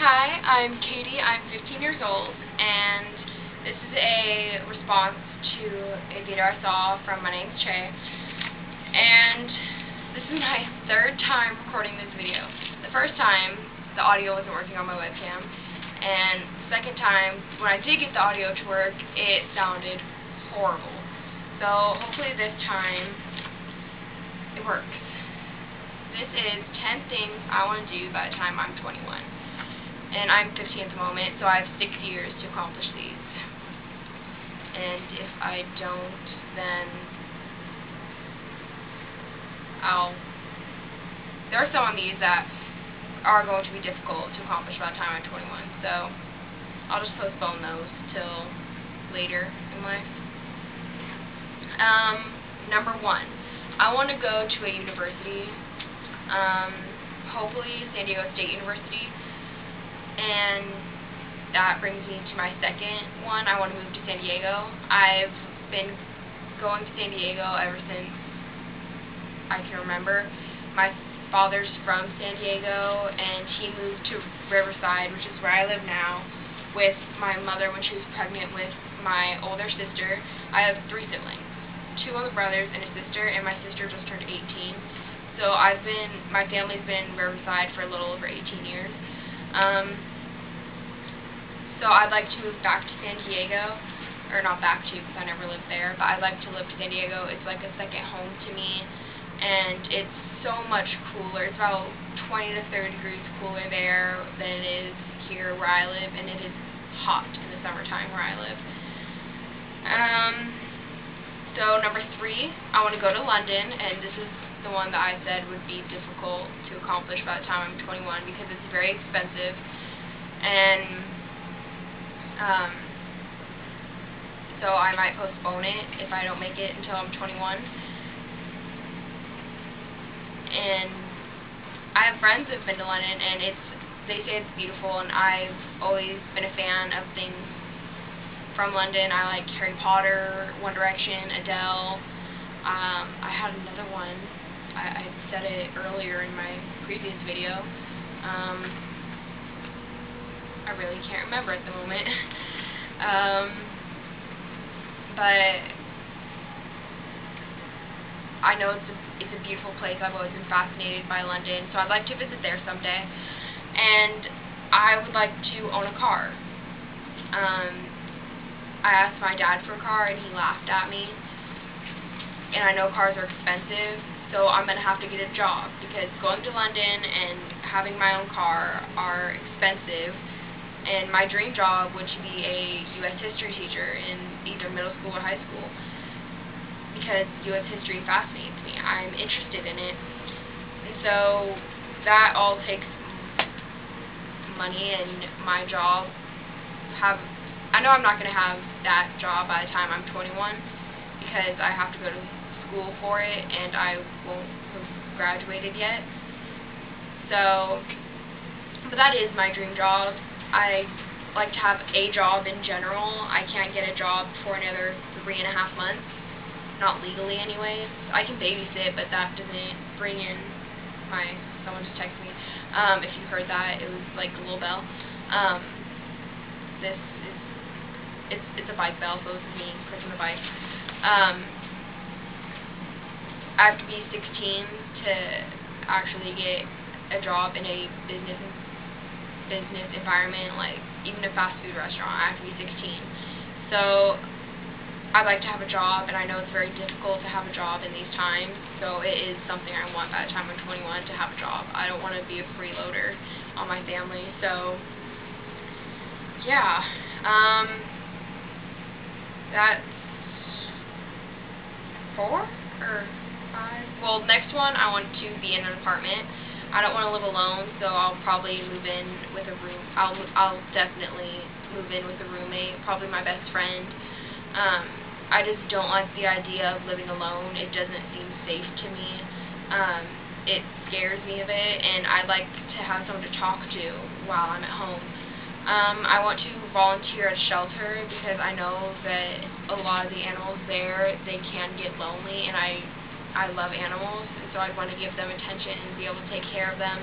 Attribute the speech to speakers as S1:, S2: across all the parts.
S1: Hi, I'm Katie. I'm 15 years old, and this is a response to a video I saw from My Name's Che. And this is my third time recording this video. The first time, the audio wasn't working on my webcam, and the second time, when I did get the audio to work, it sounded horrible. So hopefully this time, it works. This is 10 things I want to do by the time I'm 21. And I'm 15 at the moment, so I have 6 years to accomplish these. And if I don't, then there are some of these that are going to be difficult to accomplish by the time I'm 21, so I'll just postpone those till later in life. Number 1, I want to go to a university, hopefully San Diego State University. And that brings me to my second one. I want to move to San Diego. I've been going to San Diego ever since I can remember. My father's from San Diego, and he moved to Riverside, which is where I live now, with my mother when she was pregnant with my older sister. I have 3 siblings, 2 older brothers and a sister, and my sister just turned 18. So my family's been in Riverside for a little over 18 years. So I'd like to move back to San Diego, or not back to because I never lived there, but I'd like to live to San Diego. It's like a second home to me, and it's so much cooler. It's about 20 to 30 degrees cooler there than it is here where I live, and it is hot in the summertime where I live. So number 3, I want to go to London, and this is the one that I said would be difficult to accomplish by the time I'm 21 because it's very expensive, and so I might postpone it if I don't make it until I'm 21. And I have friends who've been to London, and they say it's beautiful, and I've always been a fan of things from London. I like Harry Potter, One Direction, Adele. I had another one. I said it earlier in my previous video. I really can't remember at the moment. But I know it's a beautiful place. I've always been fascinated by London, so I'd like to visit there someday. And I would like to own a car. I asked my dad for a car, and he laughed at me. And I know cars are expensive, so I'm going to have to get a job, because going to London and having my own car are expensive. And my dream job would be a U.S. history teacher in either middle school or high school, because U.S. history fascinates me. I'm interested in it. And so that all takes money, and my job I know I'm not going to have that job by the time I'm 21, because I have to go to school for it, and I won't have graduated yet. So, but that is my dream job. I like to have a job in general. I can't get a job for another 3.5 months, not legally anyways. I can babysit, but that doesn't bring in someone just texted me. If you heard that, it was like a little bell. It's a bike bell, so this is me clicking the bike. I have to be 16 to actually get a job in a business environment, like even a fast food restaurant. I have to be 16. So I'd like to have a job, and I know it's very difficult to have a job in these times, so it is something I want by the time I'm 21 to have a job. I don't want to be a freeloader on my family, so yeah. That's 4 or 5. Well, next one, I want to be in an apartment. I don't want to live alone, so I'll probably move in with a room. I'll definitely move in with a roommate, probably my best friend. I just don't like the idea of living alone. It doesn't seem safe to me. It scares me a bit, and I'd like to have someone to talk to while I'm at home. I want to volunteer at a shelter, because I know that a lot of the animals there, they can get lonely, and I love animals, and so I'd want to give them attention and be able to take care of them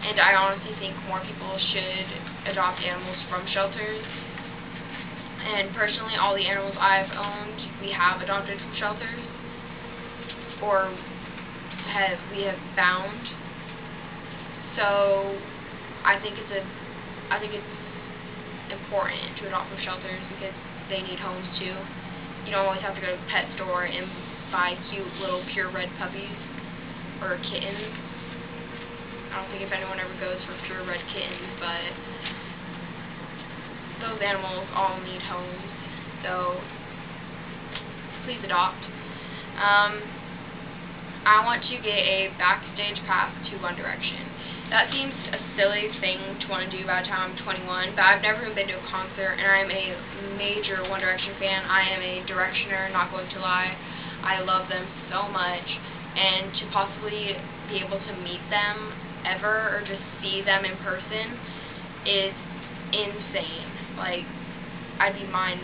S1: and I honestly think more people should adopt animals from shelters. And personally, all the animals I've owned, we have adopted from shelters, or we have found. So I think it's important to adopt from shelters because they need homes too. You don't always have to go to the pet store and buy cute little purebred puppies or kittens. I don't think if anyone ever goes for purebred kittens, but those animals all need homes, so please adopt. I want to get a backstage pass to One Direction. That seems a silly thing to want to do by the time I'm 21, but I've never even been to a concert, and I'm a major One Direction fan. I am a Directioner, not going to lie. I love them so much, and to possibly be able to meet them ever or just see them in person is insane. Like, I'd be mind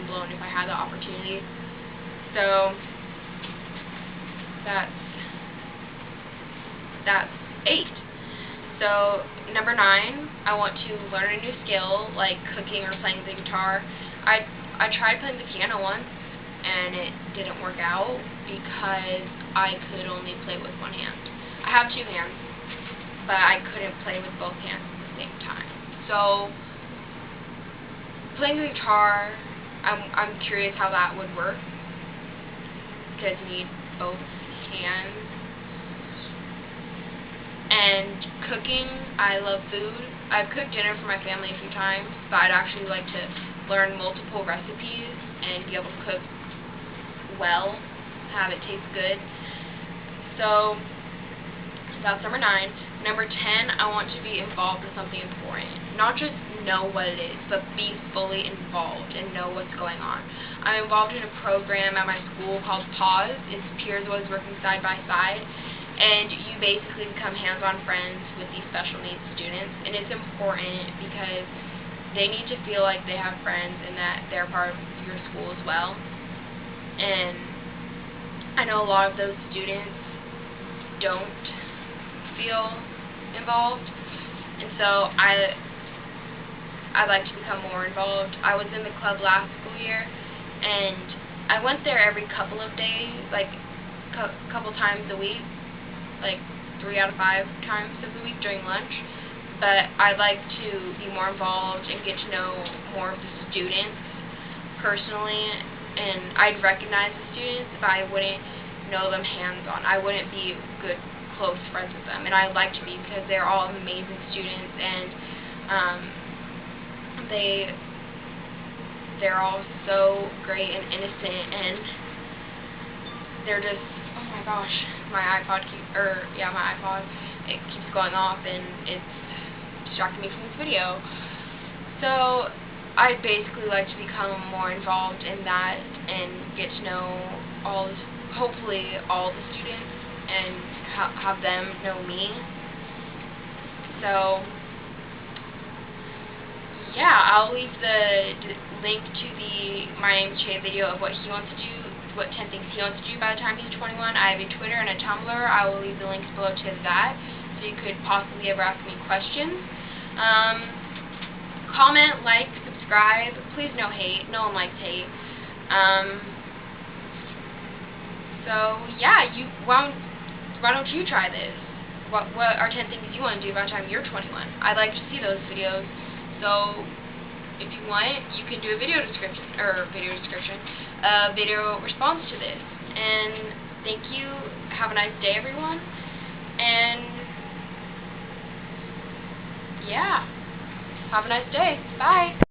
S1: blown if I had the opportunity. So that's 8. So number 9, I want to learn a new skill like cooking or playing the guitar. I tried playing the piano once and it didn't work out because I could only play with one hand. I have 2 hands, but I couldn't play with both hands at the same time. So playing the guitar, I'm curious how that would work because you need both hands. And cooking, I love food. I've cooked dinner for my family a few times, but I'd actually like to learn multiple recipes and be able to cook well, have it taste good. So that's number 9. Number 10, I want to be involved in something important. Not just know what it is, but be fully involved and know what's going on. I'm involved in a program at my school called PAWS. It's Peers Always Working Side by Side. And you basically become hands-on friends with these special needs students. And it's important because they need to feel like they have friends and that they're part of your school as well. And I know a lot of those students don't feel involved. And so I'd like to become more involved. I was in the club last school year, and I went there every couple of days, like couple times a week, like 3 out of 5 times of the week during lunch. But I'd like to be more involved and get to know more of the students personally, and I'd recognize the students, but I wouldn't know them hands-on. I wouldn't be good, close friends with them, and I'd like to be because they're all amazing students, and they're all so great and innocent, and they're just, oh my gosh, my iPod, it keeps going off, and it's distracting me from this video. So I'd basically like to become more involved in that and get to know hopefully all the students and have them know me. So yeah, I'll leave the link to my name Che video of what he wants to do, what 10 things he wants to do by the time he's 21. I have a Twitter and a Tumblr. I will leave the links below to that, so you could possibly ever ask me questions. Comment, like, subscribe. Please no hate. No one likes hate. So yeah, why don't you try this? What are 10 things you want to do by the time you're 21? I'd like to see those videos. So if you want, you can do a video response to this. And thank you. Have a nice day, everyone. And yeah, have a nice day. Bye.